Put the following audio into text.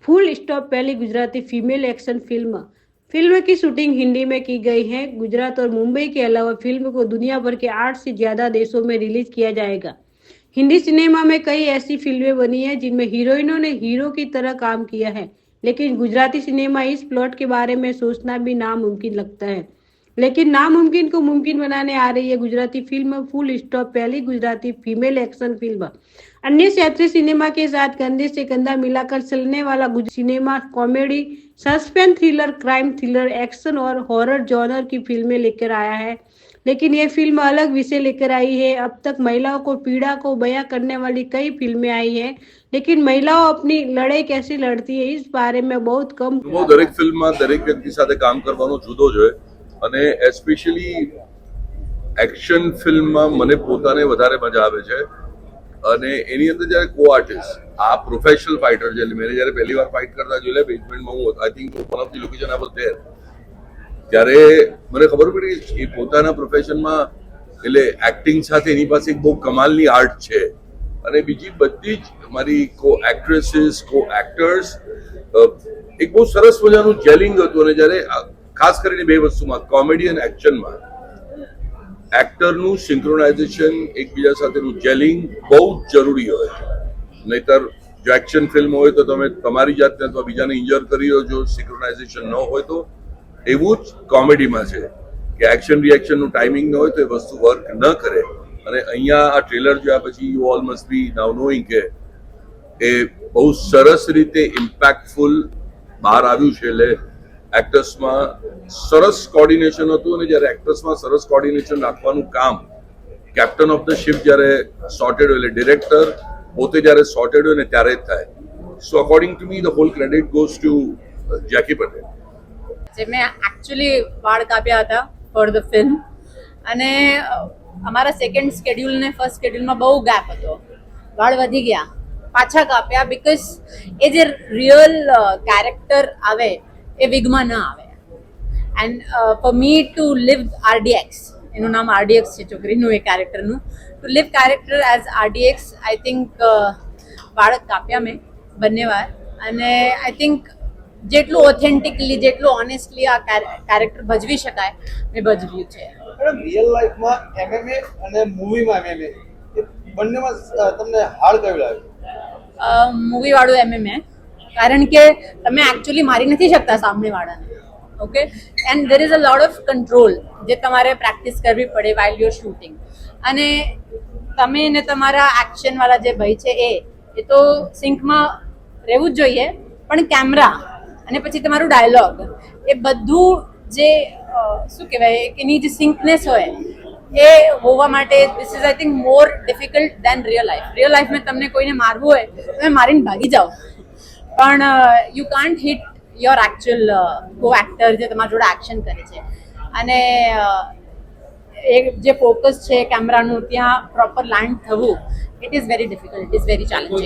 Full stop पहली Gujarati female action film. Film की shooting Hindi में की गई है। गुजरात और मुंबई के अलावा फिल्म को दुनिया भर के 8 से ज्यादा देशों में रिलीज किया जाएगा। हिंदी सिनेमा में कई ऐसी फिल्में बनी हैं जिनमें हीरोइनों ने हीरो की तरह काम किया है, लेकिन गुजराती सिनेमा इस प्लॉट के बारे में सोचना भी नामुमकिन लगता है। लेकिन नामुमकिन को मुमकिन बनाने आ रही है गुजराती फिल्म फुल स्टॉप, पहली गुजराती फीमेल एक्शन फिल्म। अन्य क्षेत्रीय सिनेमा के साथ कंधे से कंधा मिलाकर चलने वाला cinema comedy, suspense, thriller, crime thriller, action और हॉरर जॉनर की फिल्में लेकर आया है। लेकिन यह फिल्म अलग विषय लेकर आई है। अब तक महिलाओं को पीड़ा को बयां करने वाली कई फिल्में आई हैं, लेकिन महिलाओं अपनी लड़ाई कैसे लड़ती है इस बारे में बहुत कम। દરેક ફિલ્મમાં દરેક વ્યક્તિ સાથે કામ કરવાનો જુદો જ હોય અને એસ્પેશિયલી એક્શન ફિલ્મમાં મને પોતાને વધારે મજા આવે છે અને એની અંદર જ્યારે કો આર્ટિસ્ટ આ પ્રોફેશનલ ફાઇટર છે એટલે મેં જ્યારે પહેલી વાર ફાઇટ કરતા જોયેલા બેઝમેન્ટમાં હું I think one of the location I was there ત્યારે મને ખબર પડી કે એ પોતાના પ્રોફેશનમાં એટલે એક્ટિંગ સાથે એની પાસે એક બહુ કમાલની આર્ટ છે અને બીજી બધી જ મારી કો એક્ટ્રેસીસ કો એક્ટર્સ એક બહુ સરસ મજાનું જેલિંગ હતું અને જ્યારે ખાસ કરીને બે વસ્તુમાં કોમેડી અને એક્શનમાં એક્ટરનું સિંક્રોનાઇઝેશન એકબીજા સાથેનું જેલિંગ બહુ જ જરૂરી હોય નહીતર જો એક્શન ફિલ્મ હોય તો તમે તમારી જાતને અથવા બીજાને ઇન્જર કરી રહ્યો જો સિંક્રોનાઇઝેશન ન હોય તો એવું જ કોમેડીમાં છે કે એક્શન રિએક્શનનું ટાઈમિંગ ન હોય તો એ વસ્તુ વર્ક ન કરે અને અહીંયા આ ટ્રેલર જોયા પછી you all must be now knowing કે એ બહુ સરસ રીતે ઇમ્પેક્ટફુલ બહાર આવ્યું છે એટલે એક્ટર્સમાં સરસ કોર્ડિનેશન હતું અને જ્યારે એક્ટર્સમાં સરસ કોર્ડિનેશન રાખવાનું કામ કેપ્ટન ઓફ ધ શિપ જ્યારે સોર્ટેડ હોય એટલે ડિરેક્ટર પોતે જ્યારે સોર્ટેડ હોય ને ત્યારે જ થાય so according to me the whole credit goes to Jackie Patel જે મેં એકચ્યુઅલી વાળ કાપ્યા હતા ફોર ધ ફિલ્મ અને અમારા સેકન્ડ સ્કેડ્યુલ ને ફર્સ્ટ સ્કેડ્યુલમાં બહુ ગેપ હતો, વાળ વધી ગયા, પાછા કાપ્યા બીકોઝ એ જે રિયલ કેરેક્ટર આવે એ વિગમાં ન આવે and for me to live RDX, એનું નામ આરડીએક્સ છે છોકરીનું એ કેરેક્ટરનું, to live character as RDX I think વાળ કાપ્યા મેં બંને વાર અને આઈ થિંક જેટલું ઓથેન્ટિકલી જેટલું ઓનેસ્ટલી આ કેરેક્ટર ભજવી શકાય મેં ભજવ્યું છે. મેડમ રિયલ લાઈફમાં એમએમએ અને મૂવીમાં એમએમએ એ બંનેમાં તમને હાર્ડ કયું લાગ્યું? મૂવી વાળું એમએમએ, કારણ કે તમે એકચ્યુઅલી મારી નથી શકતા સામેવાળાને, okay, and there is a lot of control જે તમારે પ્રેક્ટિસ કરવી પડે વાઇલ યુર શૂટિંગ અને તમે ને તમારા એક્શનવાળા જે ભાઈ છે એ તો સિંકમાં રહેવું જ જોઈએ, પણ કેમેરા અને પછી તમારું ડાયલોગ એ બધું જે શું કહેવાય એની જે સિંકનેસ હોય એ હોવા માટે this is I think more difficult than real life. Real લાઈફમાં તમને કોઈને મારવું હોય તમે મારીને ભાગી જાઓ, પણ you can't hit your actual co actor જે તમારા જોડે એક્શન કરે છે અને એ જે ફોકસ છે કેમેરાનું ત્યાં પ્રોપર લેન્ડ થવું it is very difficult, it is very challenging.